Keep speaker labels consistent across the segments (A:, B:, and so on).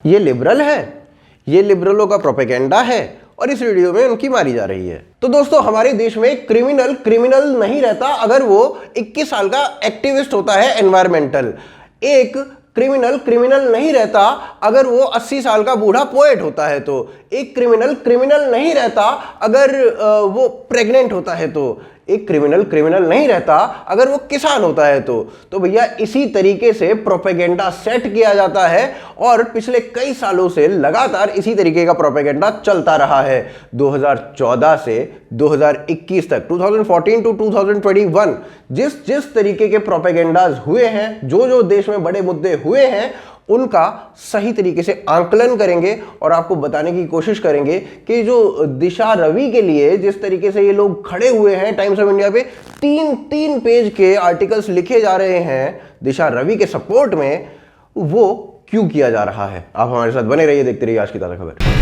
A: ये लिबरल है, ये लिबरलों का प्रोपेगेंडा है और इस वीडियो में उनकी मारी जा रही है। तो दोस्तों, हमारे देश में क्रिमिनल नहीं रहता अगर वो 21 साल का एक्टिविस्ट होता है एनवायरमेंटल। एक क्रिमिनल नहीं रहता अगर वो 80 साल का बूढ़ा पोएट होता है। तो एक क्रिमिनल नहीं रहता अगर वो प्रेग्नेंट होता है। तो एक क्रिमिनल नहीं रहता अगर वो किसान होता है। तो भैया इसी तरीके से प्रोपेगेंडा सेट किया जाता है और पिछले कई सालों से लगातार इसी तरीके का प्रोपेगेंडा चलता रहा है। 2014 से 2021 तक, 2014 टू 2021 जिस तरीके के प्रोपेगेंडाज हुए हैं, जो देश में बड़े मुद्दे हुए हैं, उनका सही तरीके से आंकलन करेंगे और आपको बताने की कोशिश करेंगे कि जो दिशा रवि के लिए जिस तरीके से ये लोग खड़े हुए हैं, टाइम्स ऑफ इंडिया पे तीन पेज के आर्टिकल्स लिखे जा रहे हैं दिशा रवि के सपोर्ट में, वो क्यों किया जा रहा है। आप हमारे साथ बने रहिए, देखते रहिए आज की ताजा खबर।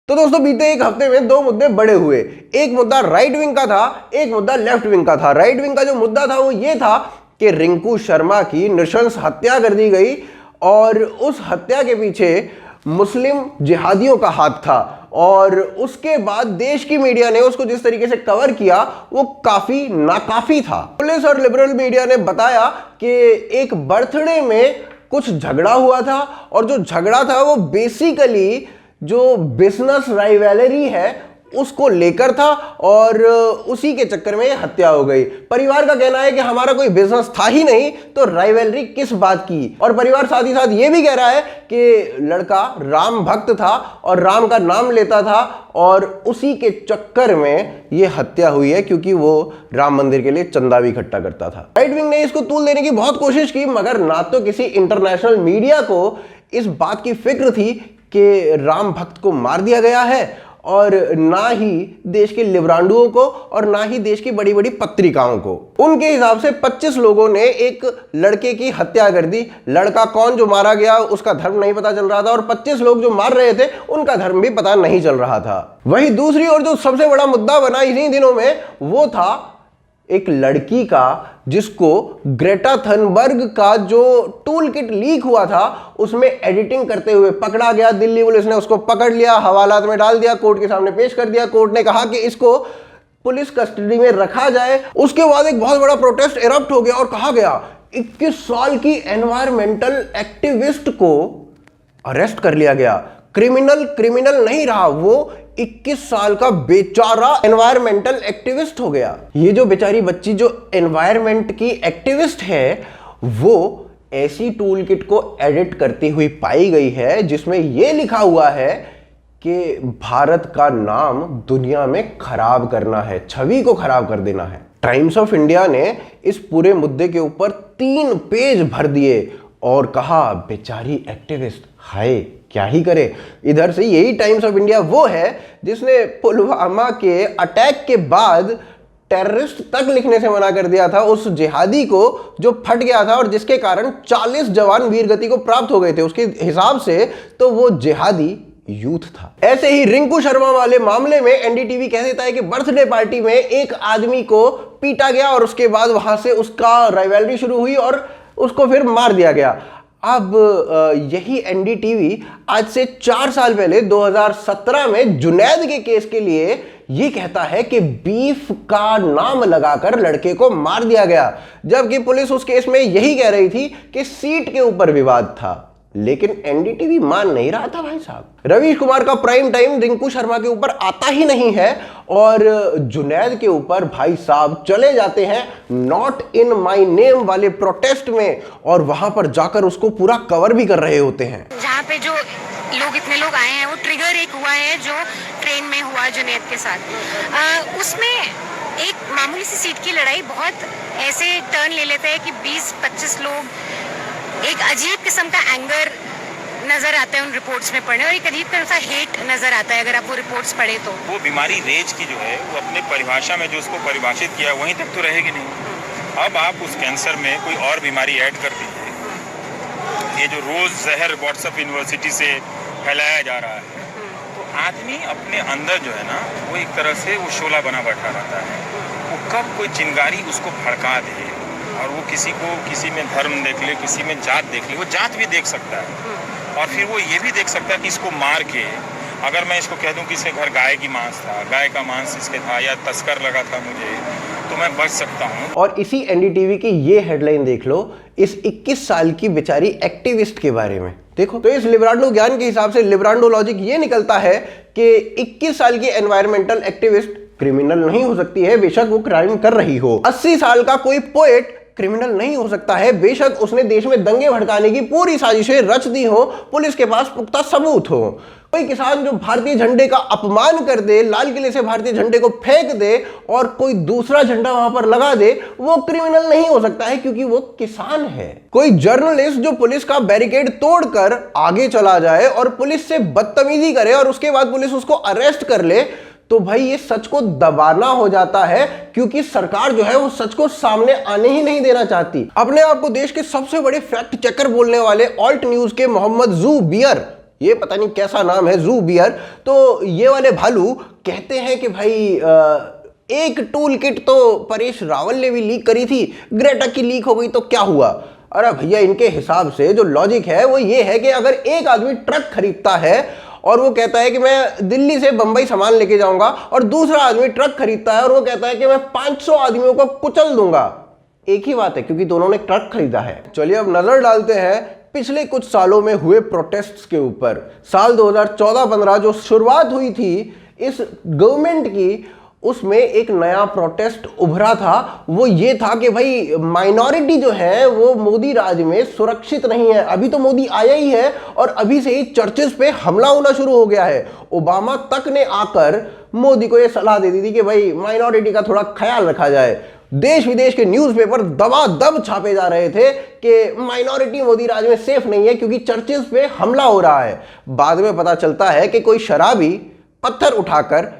A: तो दोस्तों, बीते एक हफ्ते में दो मुद्दे बड़े हुए। एक मुद्दा राइट विंग का था, एक मुद्दा लेफ्ट विंग का था। राइट विंग का जो मुद्दा था वो ये था कि रिंकू शर्मा की नृशंस हत्या कर दी गई और उस हत्या के पीछे मुस्लिम जिहादियों का हाथ था। और उसके बाद देश की मीडिया ने उसको जिस तरीके से कवर किया वो काफी नाकाफी था। पुलिस और लिबरल मीडिया ने बताया कि एक बर्थडे में कुछ झगड़ा हुआ था और जो झगड़ा था वो बेसिकली जो बिजनेस राइवलरी है उसको लेकर था और उसी के चक्कर में हत्या हो गई। परिवार का कहना है कि हमारा कोई बिजनेस था ही नहीं, तो राइवलरी किस बात की। और परिवार साथ ही साथ ये भी कह रहा है कि लड़का राम भक्त था और राम का नाम लेता था और उसी के चक्कर में ये हत्या हुई है क्योंकि वो राम मंदिर के लिए चंदा भी इकट्ठा करता था। राइट विंग ने इसको तूल देने की बहुत कोशिश की, मगर ना तो किसी इंटरनेशनल मीडिया को इस बात की फिक्र थी कि राम भक्त को मार दिया गया है और ना ही देश के लिबरांडुओं को और ना ही देश की बड़ी बड़ी पत्रिकाओं को। उनके हिसाब से 25 लोगों ने एक लड़के की हत्या कर दी। लड़का कौन जो मारा गया उसका धर्म नहीं पता चल रहा था और 25 लोग जो मार रहे थे उनका धर्म भी पता नहीं चल रहा था। वहीं दूसरी ओर जो सबसे बड़ा मुद्दा बना इन्हीं दिनों में वो था एक लड़की का, जिसको ग्रेटा थनबर्ग का जो टूल किट लीक हुआ था उसमें एडिटिंग करते हुए पकड़ा गया। दिल्ली पुलिस ने उसको पकड़ लिया, हवालात में डाल दिया, कोर्ट के सामने पेश कर दिया। कोर्ट ने कहा कि इसको पुलिस कस्टडी में रखा जाए। उसके बाद एक बहुत बड़ा प्रोटेस्ट इरप्ट हो गया और कहा गया 21 साल की एनवायरमेंटल एक्टिविस्ट को अरेस्ट कर लिया गया। क्रिमिनल नहीं रहा, वो 21 साल का बेचारा एनवायरमेंटल एक्टिविस्ट हो गया। ये जो बेचारी बच्ची जो एनवायरमेंट की एक्टिविस्ट है वो ऐसी टूल किट को एडिट करती हुई पाई गई है जिसमें यह लिखा हुआ है कि भारत का नाम दुनिया में खराब करना है, छवि को खराब कर देना है। टाइम्स ऑफ इंडिया ने इस पूरे मुद्दे के ऊपर 3 पेज भर दिए और कहा बेचारी एक्टिविस्ट, हाय क्या ही करे। इधर से यही टाइम्स ऑफ इंडिया वो है जिसने पुलवामा के अटैक के बाद टेररिस्ट तक लिखने से मना कर दिया था उस जिहादी को जो फट गया था और जिसके कारण 40 जवान वीरगति को प्राप्त हो गए थे। उसके हिसाब से तो वो जिहादी यूथ था। ऐसे ही रिंकू शर्मा वाले मामले में एनडीटीवी कह देता है कि बर्थडे पार्टी में एक आदमी को पीटा गया और उसके बाद वहां से उसका राइवलरी शुरू हुई और उसको फिर मार दिया गया। अब यही एनडीटीवी आज से 4 साल पहले 2017 में जुनैद के केस के लिए यह कहता है कि बीफ का नाम लगाकर लड़के को मार दिया गया, जबकि पुलिस उस केस में यही कह रही थी कि सीट के ऊपर विवाद था। लेकिन एनडीटीवी मान नहीं रहा था भाई साहब। रवीश कुमार का प्राइम टाइम रिंकू शर्मा के ऊपर आता ही नहीं है और जुनैद के ऊपर भाई साहब चले जाते हैं नॉट इन माय नेम वाले प्रोटेस्ट में और वहां पर जाकर उसको पूरा कवर भी कर रहे होते हैं।
B: जहां पे जो इतने लोग आए हैं वो ट्रिगर एक हुआ है जो ट्रेन में हुआ जुनैद के साथ। उसमें एक मामूली सी सीट की लड़ाई बहुत ऐसे टर्न ले लेता है कि 20-25 लोग, एक अजीब किस्म का एंगर नजर आता है उन रिपोर्ट्स में पढ़ने और एक अजीब तरह सा हेट नजर आता है अगर आप वो रिपोर्ट्स पढ़े तो।
C: वो बीमारी रेज की जो है वो अपने परिभाषा में जो उसको परिभाषित किया वहीं तक तो रहेगी नहीं। अब आप उस कैंसर में कोई और बीमारी ऐड कर दीजिए। ये जो रोज जहर व्हाट्सएप यूनिवर्सिटी से फैलाया जा रहा है तो आदमी अपने अंदर जो है ना वो एक तरह से वो शोला बना बैठा रहता है। वो कब कोई चिंगारी उसको भड़का दे और वो किसी को किसी में धर्म देख ले, किसी में जात देख ले, वो जात भी देख सकता है और फिर वो ये भी देख सकता है कि इसको मार के, अगर मैं इसको कह दूं कि इसके घर गाय की मांस था, गाय का मांस इसके था या तस्कर लगा था मुझे, तो मैं बच सकता हूं।
A: और इसी एनडीटीवी की ये हेडलाइन देख लो इस 21 साल की बेचारी एक्टिविस्ट के बारे में। देखो तो इस लिब्रांडो ज्ञान के हिसाब से लिब्रांडो लॉजिक ये निकलता है कि 21 साल की एनवायरमेंटल एक्टिविस्ट क्रिमिनल नहीं हो सकती है, बेशक वो क्राइम कर रही हो। 80 साल का कोई पोएट क्रिमिनल नहीं हो सकता है, बेशक उसने देश में दंगे भड़काने की पूरी साजिशें रच दी हो, पुलिस के पास पुख्ता सबूत हो। कोई किसान जो भारतीय झंडे का अपमान कर दे, लाल किले से भारतीय झंडे को फेंक दे और कोई दूसरा झंडा वहां पर लगा दे, वो क्रिमिनल नहीं हो सकता है क्योंकि वो किसान है। कोई जर्नलिस्ट जो पुलिस का बैरिकेड तोड़कर आगे चला जाए और पुलिस से बदतमीजी करे और उसके बाद पुलिस उसको अरेस्ट कर ले, तो भाई ये सच को दबाना हो जाता है क्योंकि सरकार जो है वो सच को सामने आने ही नहीं देना चाहती। अपने आप को देश के सबसे बड़े फैक्ट चेकर बोलने वाले ऑल्ट न्यूज के मोहम्मद जू बियर, ये पता नहीं कैसा नाम है जू बियर, तो ये वाले भालू कहते हैं कि भाई एक टूल किट तो परेश रावल ने भी लीक करी थी, ग्रेटा की लीक हो गई तो क्या हुआ। अरे भैया इनके हिसाब से जो लॉजिक है वो ये है कि अगर एक आदमी ट्रक खरीदता है और वो कहता है कि मैं दिल्ली से बंबई सामान लेके जाऊंगा और दूसरा आदमी ट्रक खरीदता है और वो कहता है कि मैं 500 आदमियों को कुचल दूंगा, एक ही बात है क्योंकि दोनों ने ट्रक खरीदा है। चलिए अब नजर डालते हैं पिछले कुछ सालों में हुए प्रोटेस्ट्स के ऊपर। साल 2014-15 जो शुरुआत हुई थी इस गवर्नमेंट की, उसमें एक नया प्रोटेस्ट उभरा था। वो ये था कि भाई माइनॉरिटी जो है वो मोदी राज में सुरक्षित नहीं है। अभी तो मोदी आया ही है और अभी से ही चर्चेस पे हमला होना शुरू हो गया है। ओबामा तक ने आकर मोदी को ये सलाह दे दी थी कि भाई माइनॉरिटी का थोड़ा ख्याल रखा जाए। देश विदेश के न्यूज़पेपर दबादब छापे जा रहे थे कि माइनॉरिटी मोदी राज में सेफ नहीं है क्योंकि चर्चेस पे हमला हो रहा है। बाद में पता चलता है कि कोई शराबी पत्थर उठाकर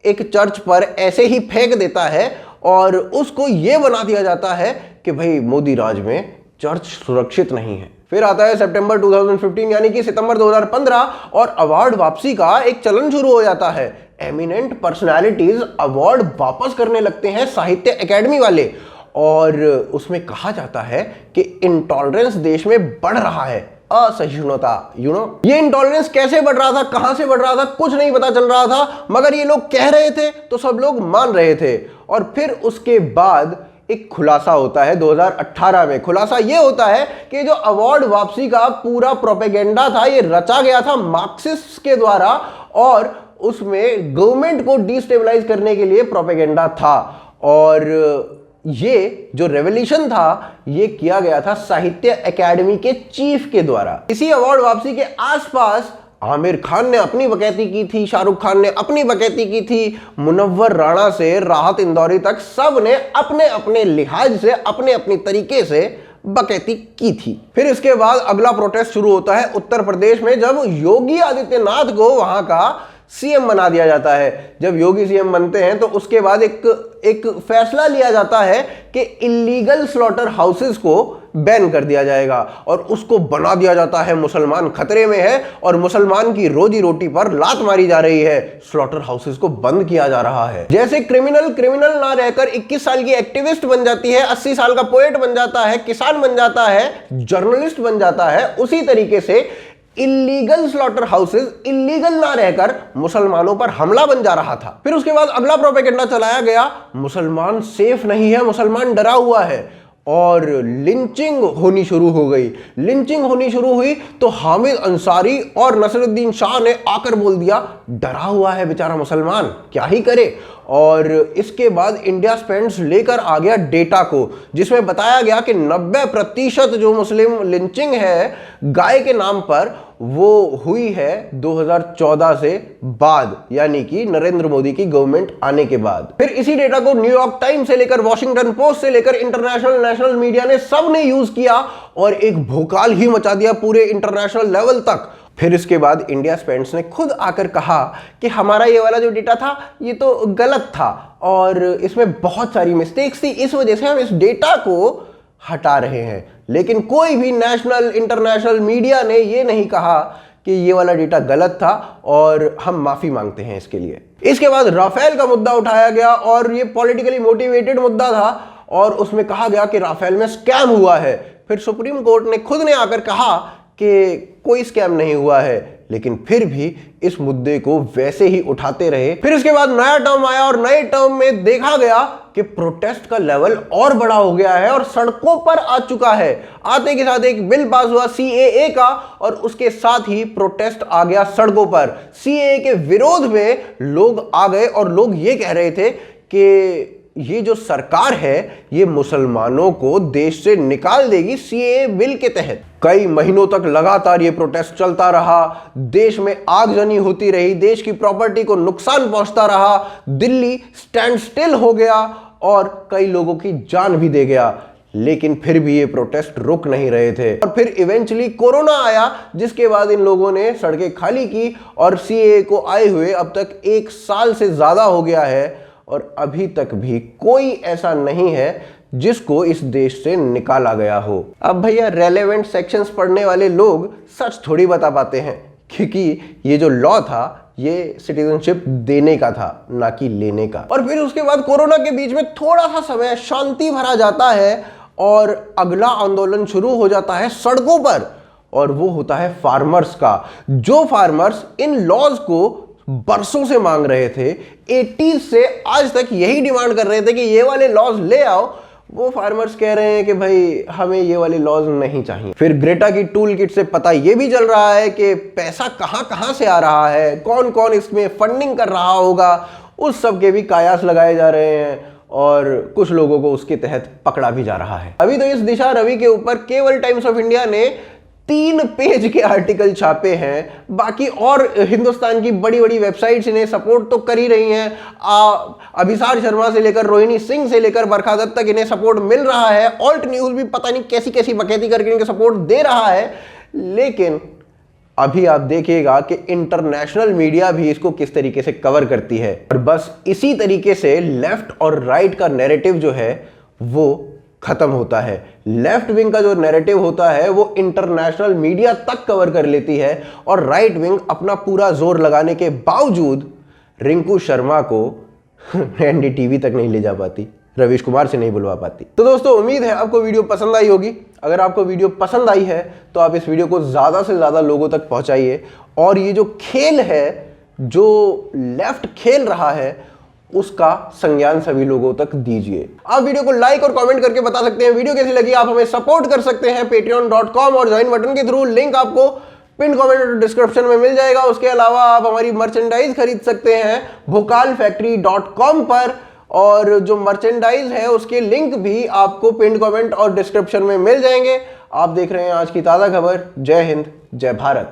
A: एक चर्च पर ऐसे ही फेंक देता है और उसको यह बना दिया जाता है कि भाई मोदी राज में चर्च सुरक्षित नहीं है। फिर आता है सितंबर 2015 यानी कि सितंबर 2015 और अवार्ड वापसी का एक चलन शुरू हो जाता है। एमिनेंट पर्सनालिटीज अवार्ड वापस करने लगते हैं साहित्य एकेडमी वाले और उसमें कहा जाता है कि इंटॉलरेंस देश में बढ़ रहा है, असहिष्णुता, ये इंटॉलरेंस कैसे बढ़ रहा था, कहां से बढ़ रहा था, कुछ नहीं पता चल रहा था, मगर ये लोग कह रहे थे तो सब लोग मान रहे थे। और फिर उसके बाद एक खुलासा होता है 2018 में। खुलासा ये होता है कि जो अवार्ड वापसी का पूरा प्रोपेगेंडा था ये रचा गया था मार्क्सिस्ट के द्वारा और उसमें गवर्नमेंट को डिस्टेबलाइज करने के लिए प्रोपेगेंडा था। और ये जो रेवोल्यूशन था ये किया गया था साहित्य एकेडमी के चीफ के द्वारा। इसी अवार्ड वापसी के आसपास आमिर खान ने अपनी बकैती की थी, शाहरुख खान ने अपनी बकैती की थी, मुनव्वर राणा से राहत इंदौरी तक सब ने अपने अपने लिहाज से अपने अपने तरीके से बकैती की थी। फिर इसके बाद अगला प्रोटेस्ट शुरू होता है उत्तर प्रदेश में, जब योगी आदित्यनाथ को वहां का सीएम बना दिया जाता है। जब योगी सीएम बनते हैं तो उसके बाद एक फैसला लिया जाता है कि इलीगल स्लॉटर हाउसेस को बैन कर दिया जाएगा और उसको बना दिया जाता है मुसलमान खतरे में है और मुसलमान की रोजी रोटी पर लात मारी जा रही है। स्लॉटर हाउसेस को बंद किया जा रहा है। जैसे क्रिमिनल ना रहकर 21 साल की एक्टिविस्ट बन जाती है, 80 साल का पोएट बन जाता है, किसान बन जाता है, जर्नलिस्ट बन जाता है, उसी तरीके से इलीगल स्लॉटर हाउसेस इलीगल ना रहकर मुसलमानों पर हमला बन जा रहा था। फिर उसके बाद अगला प्रोपेगेंडा चलाया गया, मुसलमान सेफ नहीं है, मुसलमान डरा हुआ है और लिंचिंग होनी शुरू हो गई। लिंचिंग होनी शुरू हुई तो हामिद अंसारी और नसरुद्दीन शाह ने आकर बोल दिया डरा हुआ है बेचारा मुसलमान, क्या ही करे। और इसके बाद इंडिया स्पेंड्स लेकर आ गया डेटा को, जिसमें बताया गया कि 90% जो मुस्लिम लिंचिंग है गाय के नाम पर वो हुई है 2014 से बाद, यानी कि नरेंद्र मोदी की गवर्नमेंट आने के बाद। फिर इसी डेटा को न्यूयॉर्क टाइम्स से लेकर वॉशिंगटन पोस्ट से लेकर इंटरनेशनल नेशनल मीडिया ने सब ने यूज किया और एक भूकाल ही मचा दिया पूरे इंटरनेशनल लेवल तक। फिर इसके बाद इंडिया स्पेंड्स ने खुद आकर कहा कि हमारा ये वाला जो डेटा था ये तो गलत था और इसमें बहुत सारी मिस्टेक्स थी, इस वजह से हम इस डेटा को हटा रहे हैं। लेकिन कोई भी नेशनल इंटरनेशनल मीडिया ने ये नहीं कहा कि ये वाला डेटा गलत था और हम माफी मांगते हैं इसके लिए। इसके बाद राफेल का मुद्दा उठाया गया और ये पॉलिटिकली मोटिवेटेड मुद्दा था और उसमें कहा गया कि राफेल में स्कैम हुआ है। फिर सुप्रीम कोर्ट ने खुद ने आकर कहा कि कोई स्कैम नहीं हुआ है, लेकिन फिर भी इस मुद्दे को वैसे ही उठाते रहे। फिर इसके बाद नया टर्म आया और नए टर्म में देखा गया कि प्रोटेस्ट का लेवल और बड़ा हो गया है और सड़कों पर आ चुका है। आते के साथ एक बिल पास हुआ CAA का और उसके साथ ही प्रोटेस्ट आ गया सड़कों पर। CAA के विरोध में लोग आ गए और लोग ये कह रहे थे कि ये जो सरकार है ये मुसलमानों को देश से निकाल देगी CAA बिल के तहत। कई महीनों तक लगातार ये प्रोटेस्ट चलता रहा, देश में आगजनी होती रही, देश की प्रॉपर्टी को नुकसान पहुंचता रहा, दिल्ली स्टैंड स्टिल हो गया और कई लोगों की जान भी दे गया। लेकिन फिर भी ये प्रोटेस्ट रुक नहीं रहे थे और फिर इवेंचुअली कोरोना आया, जिसके बाद इन लोगों ने सड़कें खाली की और CAA को आए हुए अब तक 1 साल से ज्यादा हो गया है और अभी तक भी कोई ऐसा नहीं है जिसको इस देश से निकाला गया हो। अब भैया रेलेवेंट सेक्शंस पढ़ने वाले लोग सच थोड़ी बता पाते हैं, क्योंकि ये जो लॉ था ये सिटीजनशिप देने का था, ना कि लेने का। और फिर उसके बाद कोरोना के बीच में थोड़ा सा समय शांति भरा जाता है और अगला आंदोलन शुरू हो जाता है सड़कों पर, और वो होता है फार्मर्स का। जो फार्मर्स इन लॉज को बरसों से मांग रहे थे, 80s से आज तक यही डिमांड कर रहे थे कि ये वाले लॉज ले आओ, वो फार्मर्स कह रहे हैं कि भाई हमें ये वाले लॉज नहीं चाहिए। फिर ग्रेटा की टूल किट से पता ये भी चल रहा है कि पैसा कहां से आ रहा है, कौन कौन इसमें फंडिंग कर रहा होगा, उस सब के भी कयास लगाए जा रहे हैं और कुछ लोगों को उसके तहत पकड़ा भी जा रहा है। अभी तो इस दिशा रवि के ऊपर केवल टाइम्स ऑफ इंडिया ने 3 पेज के आर्टिकल छापे हैं, बाकी और हिंदुस्तान की बड़ी बड़ी वेबसाइट्स इन्हें सपोर्ट तो कर ही रही हैं। अभिसार शर्मा से लेकर रोहिणी सिंह से लेकर बरखा दत्त तक इन्हें सपोर्ट मिल रहा है। ऑल्ट न्यूज भी पता नहीं कैसी कैसी बकैती करके इनके सपोर्ट दे रहा है। लेकिन अभी आप देखिएगा कि इंटरनेशनल मीडिया भी इसको किस तरीके से कवर करती है और बस इसी तरीके से लेफ्ट और राइट का नैरेटिव जो है वो खत्म होता है। लेफ्ट विंग का जो नैरेटिव होता है वो इंटरनेशनल मीडिया तक कवर कर लेती है और राइट विंग अपना पूरा जोर लगाने के बावजूद रिंकू शर्मा को NDTV तक नहीं ले जा पाती, रवीश कुमार से नहीं बुलवा पाती। तो दोस्तों उम्मीद है आपको वीडियो पसंद आई होगी। अगर आपको वीडियो पसंद आई है तो आप इस वीडियो को ज्यादा से ज्यादा लोगों तक पहुंचाइए और ये जो खेल है, जो लेफ्ट खेल रहा है, उसका संज्ञान सभी लोगों तक दीजिए। आप वीडियो को लाइक और कमेंट करके बता सकते हैं वीडियो कैसी लगी। आप हमें सपोर्ट कर सकते हैं patreon.com और ज्वाइन बटन के थ्रू, लिंक आपको पिन कमेंट और डिस्क्रिप्शन में मिल जाएगा। उसके अलावा आप हमारी मर्चेंडाइज खरीद सकते हैं भोकालफैक्ट्री.com पर और जो मर्चेंडाइज है उसके लिंक भी आपको पिन कमेंट और डिस्क्रिप्शन में मिल जाएंगे। आप देख रहे हैं आज की ताज़ा खबर। जय हिंद, जय भारत।